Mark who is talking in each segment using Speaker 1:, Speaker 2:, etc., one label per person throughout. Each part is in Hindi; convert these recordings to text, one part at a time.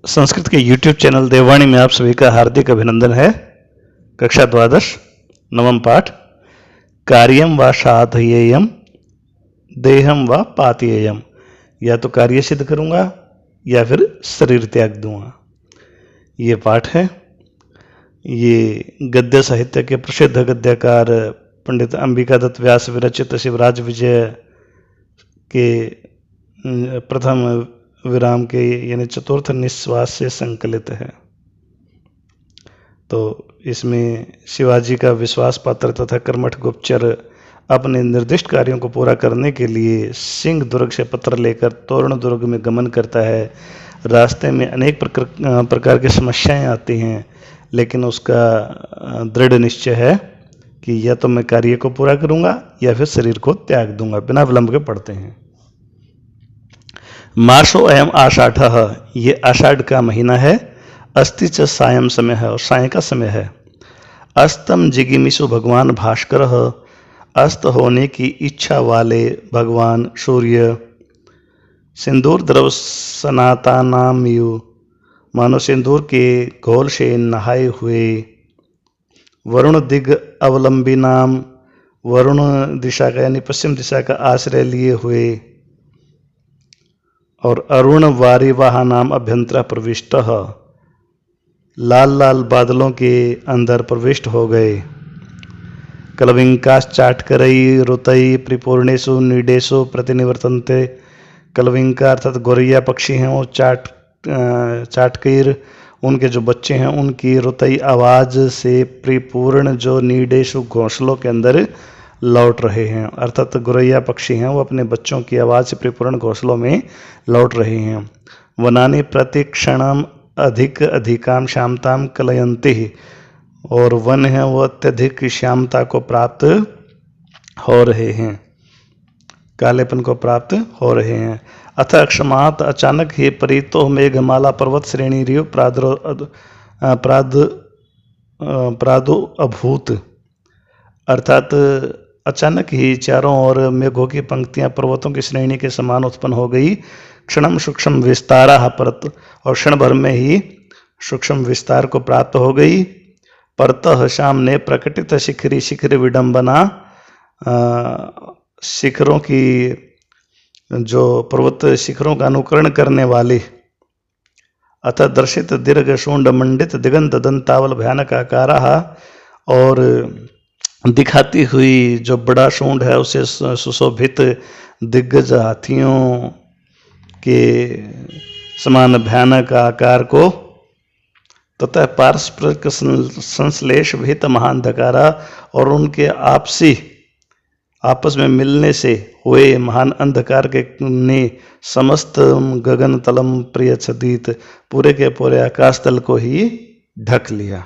Speaker 1: संस्कृत के YouTube चैनल देववाणी में आप सभी का हार्दिक अभिनंदन है। कक्षा द्वादश नवम पाठ कार्यम व साधयेयम देहम व पातेयम। या तो कार्य सिद्ध करूंगा या फिर शरीर त्याग दूंगा। ये पाठ है। ये गद्य साहित्य के प्रसिद्ध गद्यकार पंडित अंबिका दत्त व्यास विरचित शिवराज विजय के प्रथम विराम के यानी चतुर्थ निश्वास से संकलित है। तो इसमें शिवाजी का विश्वास पात्र तथा कर्मठ गुप्तचर अपने निर्दिष्ट कार्यों को पूरा करने के लिए सिंह दुर्ग से पत्र लेकर तोरण दुर्ग में गमन करता है। रास्ते में अनेक प्रकार की समस्याएं आती हैं, लेकिन उसका दृढ़ निश्चय है कि या तो मैं कार्य को पूरा करूंगा या फिर शरीर को त्याग दूंगा। बिना विलंब के पढ़ते हैं। मासो अयम आषाढ़, ये आषाढ़ का महीना है। अस्ति च सायं समय है और साय का समय है। अस्तम जिगिमिषु भगवान भास्कर, अस्त होने की इच्छा वाले भगवान सूर्य। सिंदूर द्रव सनातानामयु, मानो सिंदूर के घोल से नहाए हुए। वरुण दिग अवलंबी नाम, वरुण दिशा का यानी पश्चिम दिशा का आश्रय लिए हुए। और अरुण वारिवाह नाम अभ्यंतर प्रविष्ट, लाल लाल बादलों के अंदर प्रविष्ट हो गए। कलविंकाश चाटकरई रुतई परिपूर्णेशु नीडेशु प्रतिनिवर्तनते। कलविंका अर्थात गोरैया पक्षी हैं वो चाटकर उनके जो बच्चे हैं उनकी रुतई आवाज से परिपूर्ण जो नीडेशु घोंसलों के अंदर लौट रहे हैं। अर्थात गोरैया पक्षी हैं वो अपने बच्चों की आवाज से परिपूर्ण घोंसलों में लौट रहे हैं। वनानि प्रतिक्षणम अधिक अधिकाम श्यामताम कलयन्ति, और वन है वो अत्यधिक श्यामता को प्राप्त हो रहे हैं, कालेपन को प्राप्त हो रहे हैं। अथ अक्षमात, अचानक ही परितो मेघमाला पर्वत श्रेणी रिव प्रादु अभूत, अर्थात अचानक ही चारों ओर मेघों की पंक्तियां पर्वतों की श्रेणी के समान उत्पन्न हो गई। क्षणम सूक्ष्म विस्तारा परत, और क्षण भर में ही सूक्ष्म विस्तार को प्राप्त हो गई। परतः शाम ने प्रकटित शिखरी शिखर विडंबना, शिखरों की जो पर्वत शिखरों का अनुकरण करने वाली। अतः दर्शित दीर्घ शूंड मंडित दिगंत दंतावल भयानक आकारा, और दिखाती हुई जो बड़ा शूंड है उसे सुशोभित दिग्गज हाथियों के समान भयानक आकार को, तथा पारस्परिक संश्लेष भीत महान धकारा, और उनके आपस में मिलने से हुए महान अंधकार के ने समस्त गगन तलम प्रिय छदित, पूरे के पूरे आकाश तल को ही ढक लिया।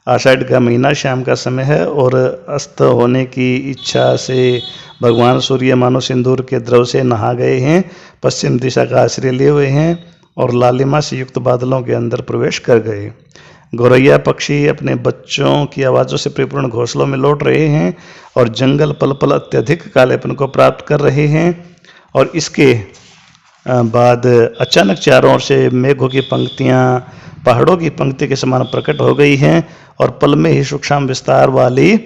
Speaker 1: आषाढ़ का महीना शाम का समय है और अस्त होने की इच्छा से भगवान सूर्य मानो सिंदूर के द्रव से नहा गए हैं, पश्चिम दिशा का आश्रय लिए हुए हैं और लालिमा से युक्त बादलों के अंदर प्रवेश कर गए। गौरैया पक्षी अपने बच्चों की आवाज़ों से परिपूर्ण घोंसलों में लौट रहे हैं और जंगल पल पल अत्यधिक कालेपन को प्राप्त कर रहे हैं। और इसके बाद अचानक चारों ओर से मेघों की पंक्तियां पहाड़ों की पंक्ति के समान प्रकट हो गई हैं और पल में ही सूक्ष्म विस्तार वाली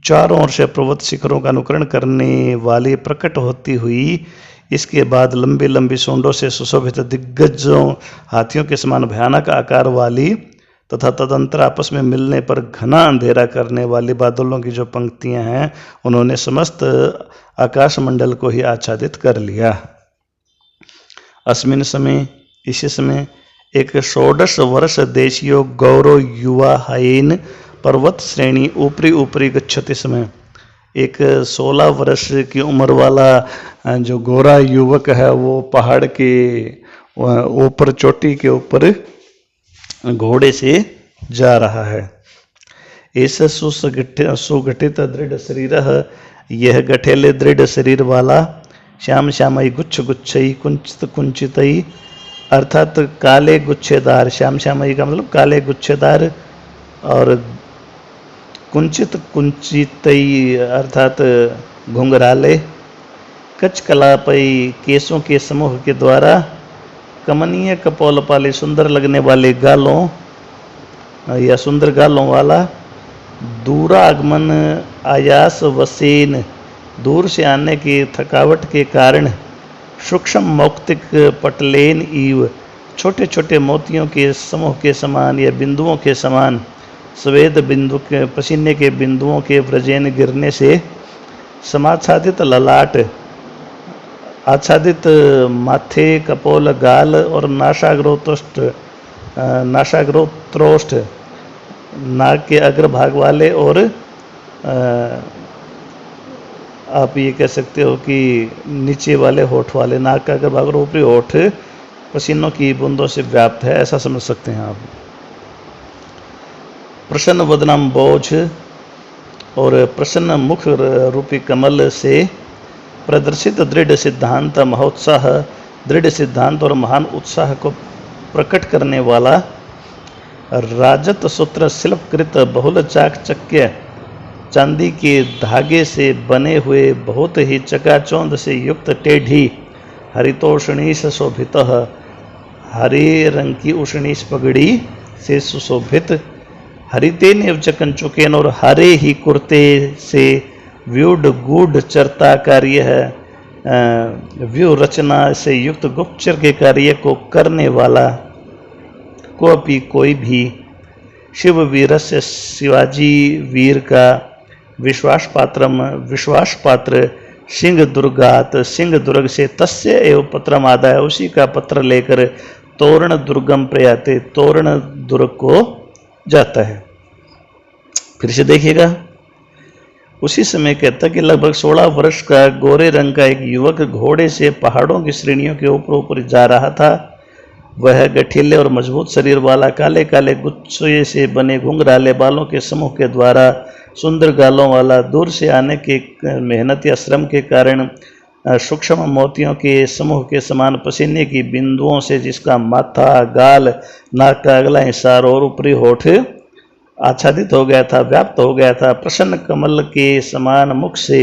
Speaker 1: चारों ओर से पर्वत शिखरों का अनुकरण करने वाली प्रकट होती हुई, इसके बाद लंबी लंबी सूंडों से सुशोभित दिग्गजों हाथियों के समान भयानक आकार वाली तथा तदंतर आपस में मिलने पर घना अंधेरा करने वाली बादलों की जो पंक्तियां हैं उन्होंने समस्त आकाश मंडल को ही आच्छादित कर लिया। अस्मिन समय, इसी समय एक 16 वर्ष देशियो गौरव युवा हाइन पर्वत श्रेणी ऊपरी ऊपरी गच्छति समय, एक 16 वर्ष की उम्र वाला जो गोरा युवक है वो पहाड़ के ऊपर चोटी के ऊपर घोड़े से जा रहा है। ऐसा सुगठित दृढ़ शरीर, यह गठेले दृढ़ शरीर वाला, श्याम श्यामई गुच्छ गुच्छई कुंचित कुंचितई, अर्थात काले गुच्छेदार, श्याम श्यामई का मतलब काले गुच्छेदार, और कुंचित कुंचितई अर्थात घुंघराले, कच कलापई केसों के समूह के द्वारा, कमनीय कपोल पाली, सुंदर लगने वाले गालों या सुंदर गालों वाला, दूरागमन आयास वसेन, दूर से आने की थकावट के कारण, सूक्ष्म मौक्तिक पटलेन इव, छोटे छोटे मोतियों के समूह के समान या बिंदुओं के समान, स्वेद बिंदु के पसीने के बिंदुओं के व्रजेन गिरने से, समाच्छादित ललाट, आच्छादित माथे, कपोल गाल और नासाग्रोत्रोष्ठ, नाक के अग्रभाग वाले, और आप ये कह सकते हो कि नीचे वाले होठ वाले, नाक का अग्रभाग और ऊपरी होठ पसीनों की बूंदों से व्याप्त है, ऐसा समझ सकते हैं आप। प्रसन्न वदनम बोझ, और प्रसन्न मुख रूपी कमल से प्रदर्शित दृढ़ सिद्धांत महोत्साह, दृढ़ सिद्धांत और महान उत्साह को प्रकट करने वाला, राजत सूत्र शिल्पकृत बहुल चाकचक्य, चांदी के धागे से बने हुए बहुत ही चकाचौंध से युक्त टेढ़ी, हरितोषणीश शोभित, हरे रंग की उष्णीश पगड़ी से सुशोभित, हरितेन एवं कंचुकेन, और हरे ही कुर्ते से व्यूढ़ गूढ़ चरता कार्य है, व्यू रचना से युक्त गुप्तचर के कार्य को करने वाला, कोई भी शिव वीरस्य, शिवाजी वीर का विश्वास पात्र, सिंह दुर्गात, सिंह दुर्ग से, तस्य एवं पत्रम आदाय, उसी का पत्र लेकर, तोरण दुर्गम प्रयाते, तोरण दुर्ग को जाता है। फिर से देखिएगा, उसी समय कहता कि लगभग 16 वर्ष का गोरे रंग का एक युवक घोड़े से पहाड़ों की श्रेणियों के ऊपर जा रहा था। वह गठीले और मजबूत शरीर वाला, काले काले गुच्छे से बने घुंघराले बालों के समूह के द्वारा, सुंदर गालों वाला, दूर से आने के मेहनत या श्रम के कारण सूक्ष्म मोतियों के समूह के समान पसीने की बिंदुओं से जिसका माथा, गाल, नाक का अगला हिस्सा और ऊपरी होठ आच्छादित हो गया था, व्याप्त हो गया था, प्रसन्न कमल के समान मुख से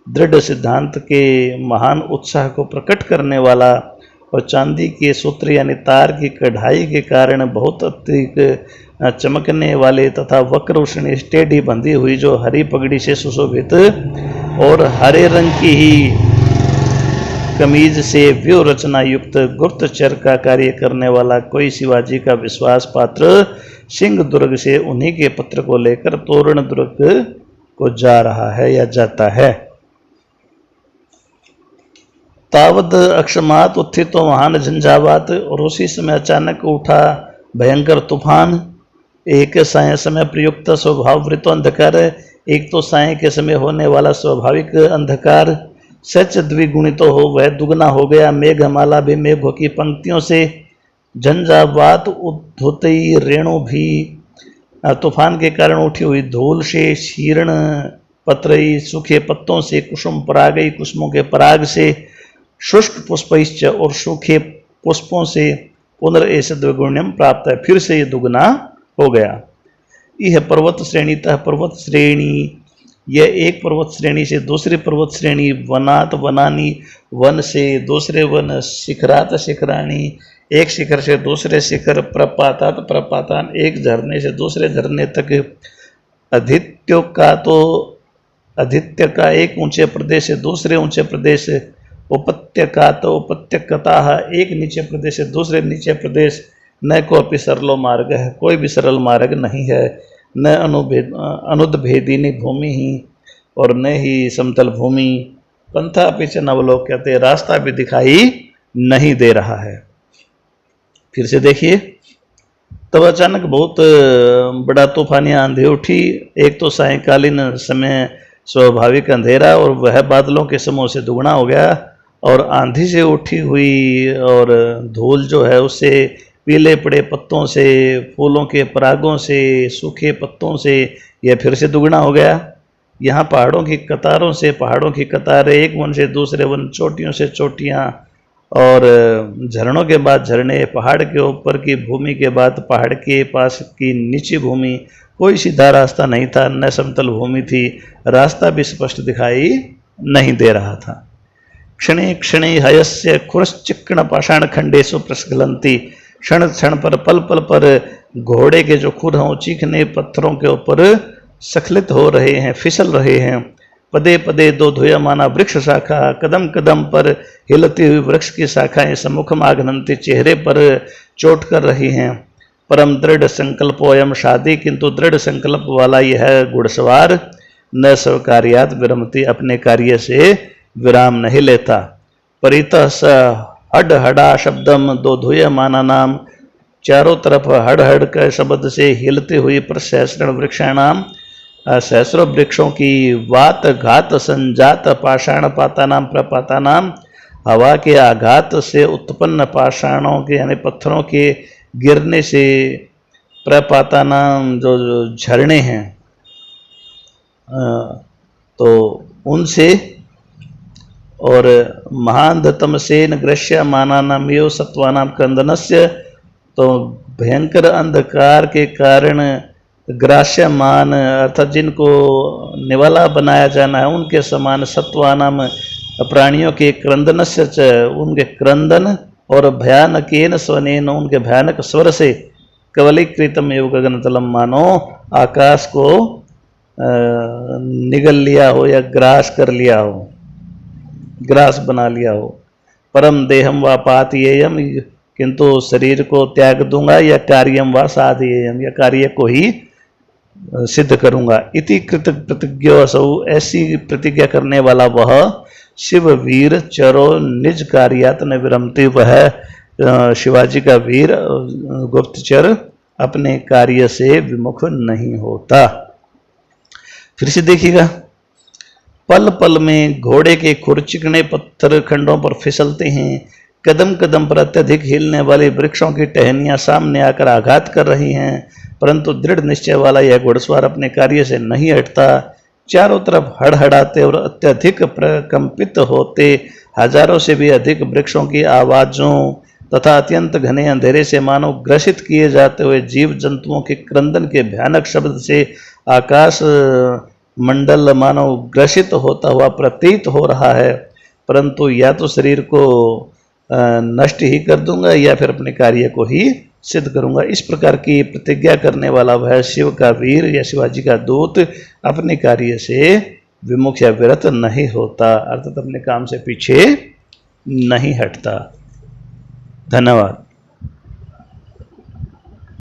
Speaker 1: दृढ़ सिद्धांत के महान उत्साह को प्रकट करने वाला, और चांदी के सूत्र यानी तार की कढ़ाई के कारण बहुत अत्यधिक चमकने वाले तथा वक्र उष्णी टेढ़ी बंधी हुई जो हरी पगड़ी से सुशोभित और हरे रंग की ही कमीज से व्यू रचना युक्त गुप्तचर का कार्य करने वाला कोई शिवाजी का विश्वास पात्र सिंह दुर्ग से उन्हीं के पत्र को लेकर तोरण दुर्ग को जा रहा है या जाता है। तावद अक्षमात उत्थित तो महान झंझावात, और उसी समय अचानक उठा भयंकर तूफान। एक साय समय प्रयुक्त स्वभाव वृत्त अंधकार, एक तो साय के समय होने वाला स्वाभाविक अंधकार, सच द्विगुणित हो वह दुगना हो गया। मेघमाला भी मेघों की पंक्तियों से, झंझावात उद्धुतई रेणु भी तूफान के कारण उठी हुई धूल से, शीर्ण पत्रई सूखे पत्तों से, कुसुम परागई कुसुमों के पराग से, शुष्क पुष्पैश्च और सूखे पुष्पों से पुनर्एष द्विगुण्यम प्राप्त है, फिर से ये दुगना हो गया। यह पर्वत श्रेणी तह पर्वत श्रेणी, यह एक पर्वत श्रेणी से दूसरी पर्वत श्रेणी, वनात वनानी वन से दूसरे वन, शिखरात शिखराणी एक शिखर से दूसरे शिखर, प्रपातात प्रपातान एक झरने से दूसरे झरने तक, अधित्यों का तो अधित्य का एक ऊंचे प्रदेश से दूसरे ऊंचे प्रदेश, उपत्यका तो उपत्यकता एक नीचे प्रदेश से दूसरे नीचे प्रदेश। न कोई सरलो मार्ग है, कोई भी सरल मार्ग नहीं है। न अनुद्भेदिनी भूमि ही और न ही समतल भूमि। पंथा पीछे नवलोक कहते हैं, रास्ता भी दिखाई नहीं दे रहा है। फिर से देखिए, तब अचानक बहुत बड़ा तूफानी आंधी उठी। एक तो सायंकालीन समय स्वाभाविक अंधेरा और वह बादलों के समूह से दुगना हो गया, और आंधी से उठी हुई और धूल जो है उससे, पीले पड़े पत्तों से, फूलों के परागों से, सूखे पत्तों से यह फिर से दुगना हो गया। यहाँ पहाड़ों की कतारों से पहाड़ों की कतारें, एक वन से दूसरे वन, चोटियों से चोटियाँ और झरनों के बाद झरने, पहाड़ के ऊपर की भूमि के बाद पहाड़ के पास की नीची भूमि। कोई सीधा रास्ता नहीं था, न समतल भूमि थी, रास्ता भी स्पष्ट दिखाई नहीं दे रहा था। क्षणे क्षणे हयस्य खुरश्चिक्ण पाषाण खंडेशु प्रस्खलंती। क्षण क्षण पर पल पल पर घोड़े के जो खुर हों चीखने पत्थरों के ऊपर स्खलित हो रहे हैं, फिसल रहे हैं। पदे पदे दो धुयमाना वृक्ष शाखा, कदम कदम पर हिलती हुई वृक्ष की शाखाएं सम्मुख आघनंती चेहरे पर चोट कर रही हैं। परम दृढ़ संकल्पोयम शादी, किंतु दृढ़ संकल्प वाला यह घुड़सवार न स्वकार्यात विरमती, अपने कार्य से विराम नहीं लेता। परितः स हड हडा शब्दम दो धुयमाना नाम, चारों तरफ हड़ हड़ के शब्द से हिलते हुई प्रसहस्रण वृक्षाणाम, सहस्रों वृक्षों की वात घात संजात पाषाण पाता नाम प्रपाता नाम, हवा के आघात से उत्पन्न पाषाणों के यानी पत्थरों के गिरने से प्रपाता नाम जो झरने हैं तो उनसे, और महांधतम सेन ग्रश्य मानानाम यो सत्वानाम क्रंदनस्य, तो भयंकर अंधकार के कारण ग्रास्यमान अर्थात जिनको निवाला बनाया जाना है उनके समान सत्वानाम प्राणियों के क्रंदनस्य च, उनके क्रंदन और भयानकेन स्वनेन उनके भयानक स्वर से, कवलीकृतम एव गगनतलम, मानो आकाश को निगल लिया हो या ग्रास कर लिया हो, ग्रास बना लिया हो। परम देहम व पातियेयम, किंतु शरीर को त्याग दूंगा, या कार्यम व साधयेयम, या कार्य को ही सिद्ध करूंगा। इति कृत प्रतिज्ञो असौ, ऐसी प्रतिज्ञा करने वाला वह शिव वीर चरो निज कार्यात न विरमती, वह शिवाजी का वीर गुप्तचर अपने कार्य से विमुख नहीं होता। फिर से देखिएगा, पल पल में घोड़े के खुर चिकने पत्थर खंडों पर फिसलते हैं, कदम कदम पर अत्यधिक हिलने वाले वृक्षों की टहनियां सामने आकर आघात कर रही हैं, परंतु दृढ़ निश्चय वाला यह घुड़सवार अपने कार्य से नहीं हटता। चारों तरफ हड़हड़ाते और अत्यधिक प्रकंपित होते हजारों से भी अधिक वृक्षों की आवाजों तथा अत्यंत घने अंधेरे से मानो ग्रसित किए जाते हुए जीव जंतुओं के क्रंदन के भयानक शब्द से आकाश मंडल मानो ग्रसित होता हुआ प्रतीत हो रहा है, परंतु या तो शरीर को नष्ट ही कर दूंगा या फिर अपने कार्य को ही सिद्ध करूंगा। इस प्रकार की प्रतिज्ञा करने वाला वह शिव का वीर या शिवाजी का दूत अपने कार्य से विमुख या विरत नहीं होता, अर्थात अपने काम से पीछे नहीं हटता। धन्यवाद।